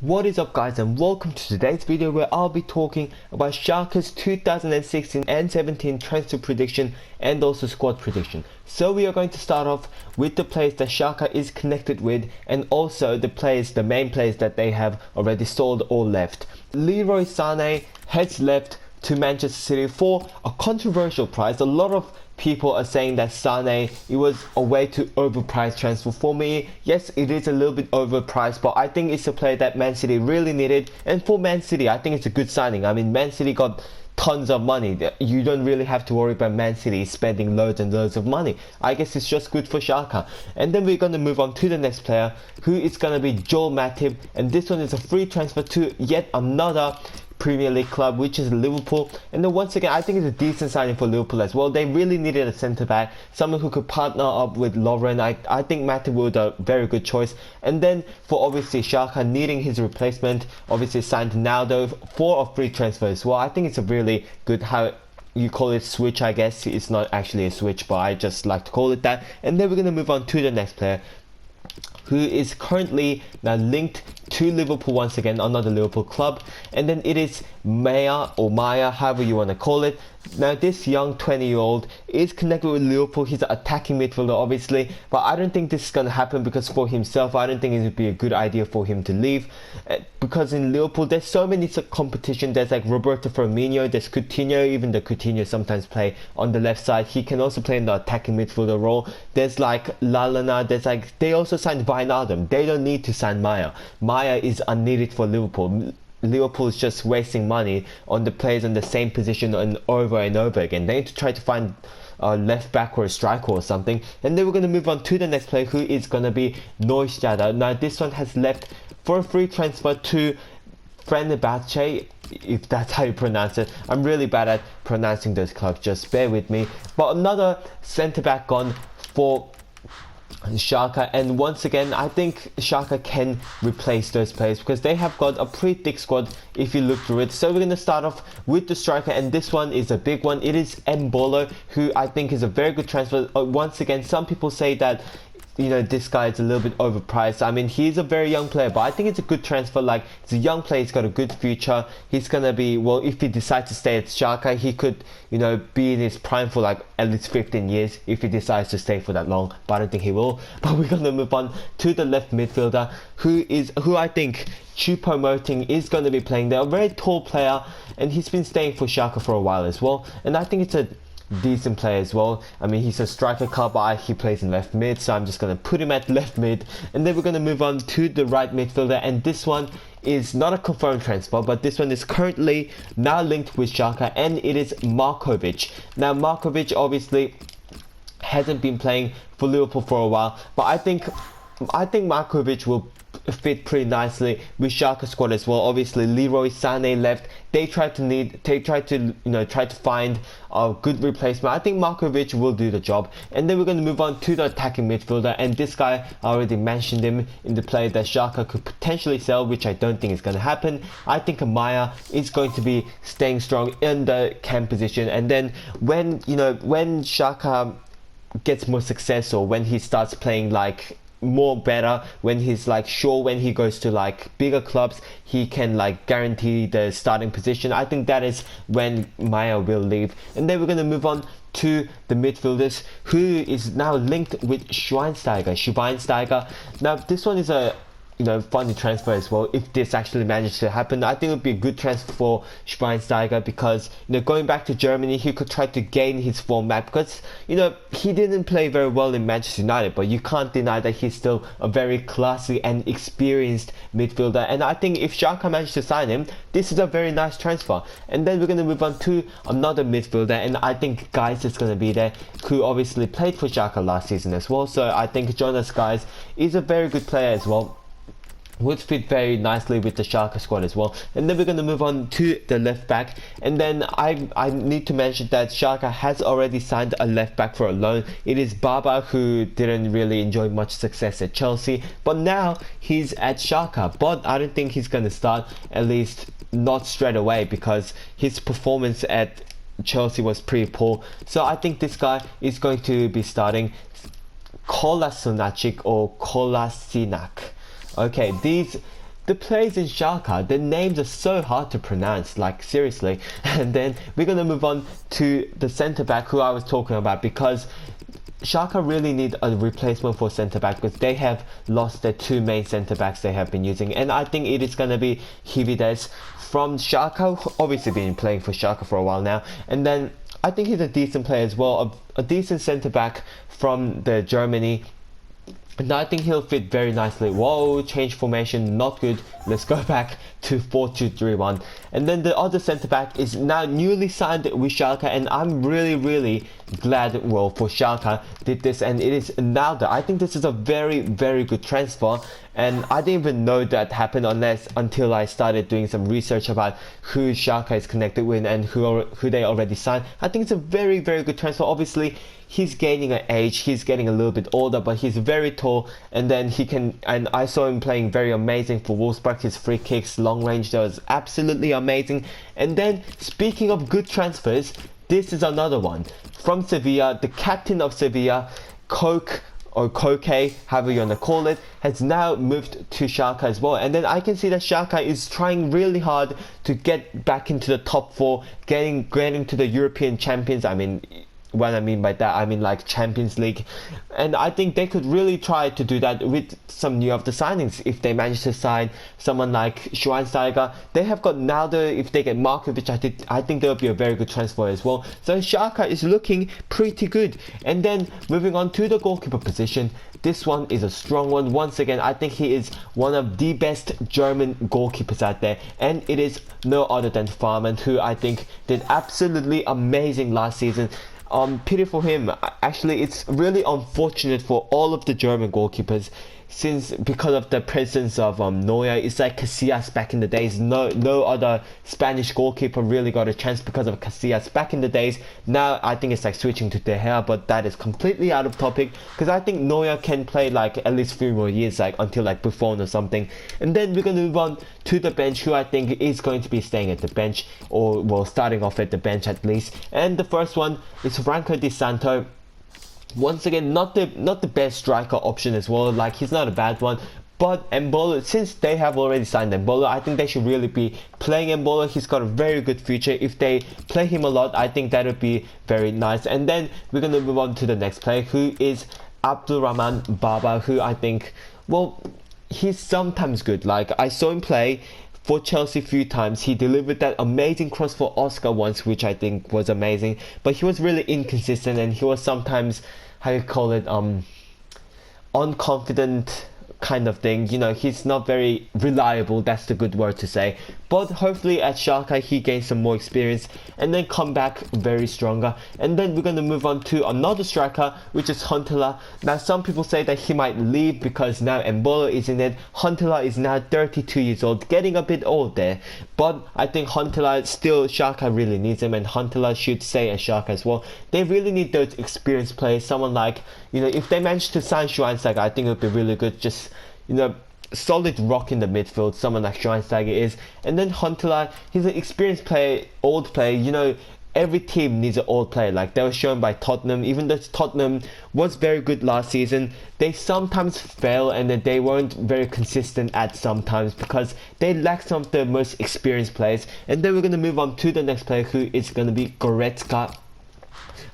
What is up guys, and welcome to today's video where I'll be talking about Schalke's 2016 and 17 transfer prediction and also squad prediction. So we are going to start off with the players that Schalke is connected with and also the main players that they have already sold or left. Leroy Sané has left to Manchester City for a controversial price. A lot of people are saying that Sané, it was a way too overpriced transfer. For me, yes, it is a little bit overpriced, but I think it's a player that Man City really needed. And for Man City, I think it's a good signing. I mean, Man City got tons of money. You don't really have to worry about Man City spending loads and loads of money. I guess it's just good for Schalke. And then we're going to move on to the next player, who is going to be Joel Matip. And this one is a free transfer to yet another Premier League club, which is Liverpool. And then once again, I think it's a decent signing for Liverpool as well. They really needed a centre back, someone who could partner up with Lovren. I think Matip was a very good choice. And then for obviously Schalke needing his replacement, obviously signed Naldo for a free transfer as well. I think it's a really good, how you call it, switch. I guess it's not actually a switch, but I just like to call it that. And then we're going to move on to the next player, who is currently now linked to Liverpool once again, another Liverpool club, and then it is Maya, however you want to call it. Now this young 20-year-old is connected with Liverpool. He's an attacking midfielder obviously, but I don't think this is going to happen because for himself, I don't think it would be a good idea for him to leave, because in Liverpool there's so many competition. There's like Roberto Firmino, there's Coutinho, even though Coutinho sometimes play on the left side, he can also play in the attacking midfielder role. There's like Lalana, there's like, they also signed Wijnaldum. They don't need to sign Maya. Maya is unneeded for Liverpool. Liverpool is just wasting money on the players in the same position and over again. They need to try to find a left back or a striker or something. And then we're going to move on to the next player, who is going to be Neustadter. Now this one has left for a free transfer to Fenerbahce, if that's how you pronounce it. I'm really bad at pronouncing those clubs, just bear with me. But another centre back gone for Schalke, and once again I think Schalke can replace those players because they have got a pretty thick squad if you look through it. So we're going to start off with the striker, and this one is a big one. It is Mbolo, who I think is a very good transfer. Once again, some people say that, you know, this guy is a little bit overpriced. I mean, he's a very young player, but I think it's a good transfer. Like, he's a young player, he's got a good future. He's gonna be, well, if he decides to stay at Schalke, he could, you know, be in his prime for like at least 15 years if he decides to stay for that long, but I don't think he will. But we're gonna move on to the left midfielder, who I think Choupo-Moting is going to be playing there. A very tall player, and he's been staying for Schalke for a while as well, and I think it's a decent player as well. I mean, he's a striker card, but he plays in left mid, so I'm just going to put him at left mid. And then we're going to move on to the right midfielder, and this one is not a confirmed transfer, but this one is currently now linked with Schalke, and it is Markovic. Now Markovic obviously hasn't been playing for Liverpool for a while, but I think Markovic will fit pretty nicely with Schalke squad as well. Obviously Leroy Sané left. They tried to find a good replacement. I think Markovic will do the job. And then we're going to move on to the attacking midfielder, and this guy, I already mentioned him in the player that Schalke could potentially sell, which I don't think is going to happen. I think Maya is going to be staying strong in the cam position, and then when Schalke gets more success, or when he starts playing like more better, when he's like sure, when he goes to like bigger clubs, he can like guarantee the starting position, I think that is when Maya will leave. And then we're going to move on to the midfielders, who is now linked with Schweinsteiger. Now this one is a funny transfer as well. If this actually manages to happen, I think it would be a good transfer for Schweinsteiger, because going back to Germany, he could try to gain his form back, because he didn't play very well in Manchester United, but you can't deny that he's still a very classy and experienced midfielder. And I think if Schalke manages to sign him, this is a very nice transfer. And then we're going to move on to another midfielder, and I think Geis is going to be there, who obviously played for Schalke last season as well. So I think Jonas Geis is a very good player as well, would fit very nicely with the Schalke squad as well. And then we're going to move on to the left back, and then I need to mention that Schalke has already signed a left back for a loan. It is Baba, who didn't really enjoy much success at Chelsea, but now he's at Schalke. But I don't think he's going to start, at least not straight away, because his performance at Chelsea was pretty poor. So I think this guy is going to be starting. Kolasinac or Kolasinac. Okay, these the players in Schalke, their names are so hard to pronounce, like seriously. And then we're gonna move on to the centre back who I was talking about, because Schalke really need a replacement for centre back because they have lost their two main centre backs they have been using, and I think it is gonna be Hivides from Schalke, obviously been playing for Schalke for a while now, and then I think he's a decent player as well, a decent centre back from the Germany. And I think he'll fit very nicely. Whoa, change formation, not good. Let's go back to 4-2-3-1. And then the other centre back is now newly signed with Schalke, and I'm really glad, well, for Schalke did this, and it is Naldo. I think this is a very good transfer, and I didn't even know that happened until I started doing some research about who Schalke is connected with and who they already signed. I think it's a very good transfer. Obviously, he's gaining an age, he's getting a little bit older, but he's very tall, and then and I saw him playing very amazing for Wolfsburg. His free kicks, long range, that was absolutely amazing. And then, speaking of good transfers, this is another one. From Sevilla, the captain of Sevilla, Koke, however you want to call it, has now moved to Schalke as well. And then I can see that Schalke is trying really hard to get back into the top 4, getting to the European champions. I mean, what I mean by that, I mean like Champions League, and I think they could really try to do that with some new of the signings. If they manage to sign someone like Schweinsteiger, they have got Naldo. If they get Markovic, I think there will be a very good transfer as well. So Schalke is looking pretty good. And then moving on to the goalkeeper position, this one is a strong one. Once again, I think he is one of the best German goalkeepers out there, and it is no other than Farman, who I think did absolutely amazing last season. Pity for him. Actually, it's really unfortunate for all of the German goalkeepers, because of the presence of Neuer. It's like Casillas back in the days. No other Spanish goalkeeper really got a chance because of Casillas back in the days. Now I think it's like switching to De Gea, but that is completely out of topic, because I think Neuer can play like at least 3 more years, like until like Buffon or something. And then we're going to move on to the bench, who I think is going to be staying at the bench, or well, starting off at the bench at least. And the first one is Franco Di Santo. Once again, not the best striker option as well. Like, he's not a bad one, but Embolo, since they have already signed Embolo, I think they should really be playing Embolo. He's got a very good future. If they play him a lot, I think that would be very nice. And then we're going to move on to the next player, who is Abdulrahman Baba, who I think, well, he's sometimes good. Like, I saw him play for Chelsea a few times. He delivered that amazing cross for Oscar once, which I think was amazing, but he was really inconsistent, and he was sometimes, how you call it, unconfident kind of thing. You know, he's not very reliable, that's the good word to say. But hopefully at Schalke he gains some more experience and then come back very stronger. And then we're going to move on to another striker, which is Huntelaar. Now some people say that he might leave because now Embolo is in it. Huntelaar is now 32 years old, getting a bit old there, but I think Huntelaar still, Schalke really needs him, and Huntelaar should stay at Schalke as well. They really need those experienced players, someone like, you know, if they manage to sign Schweinsteiger, I think it would be really good. Just, you know, solid rock in the midfield, someone like Schweinsteiger is. And then Huntelaar, he's an experienced player, old player. You know, every team needs an old player. Like, they were shown by Tottenham. Even though Tottenham was very good last season, they sometimes fail, and then they weren't very consistent at sometimes because they lack some of the most experienced players. And then we're going to move on to the next player, who is going to be Goretzka.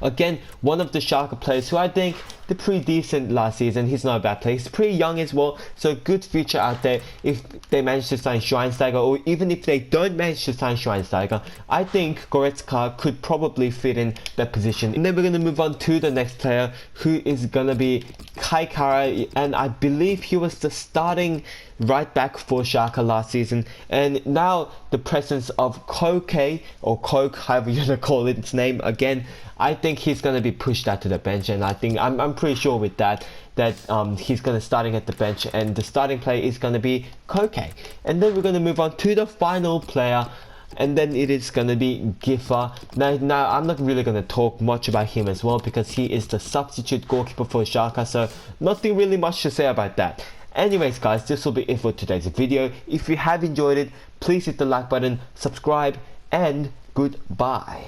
Again, one of the Schalke players who I think did pretty decent last season. He's not a bad player. He's pretty young as well, so good future out there if they manage to sign Schweinsteiger, or even if they don't manage to sign Schweinsteiger. I think Goretzka could probably fit in that position. And then we're going to move on to the next player, who is going to be Kai Kara, and I believe he was the starting right back for Schalke last season. And now the presence of Koke, or Coke, however you want to call it, its name again, I think he's going to be pushed out to the bench, and I think I'm pretty sure with that he's going to starting at the bench, and the starting player is going to be Koke. And then we're going to move on to the final player, and then it is going to be Giffer. Now I'm not really going to talk much about him as well, because he is the substitute goalkeeper for Schalke, so nothing really much to say about that. Anyways guys, this will be it for today's video. If you have enjoyed it, please hit the like button, subscribe, and goodbye.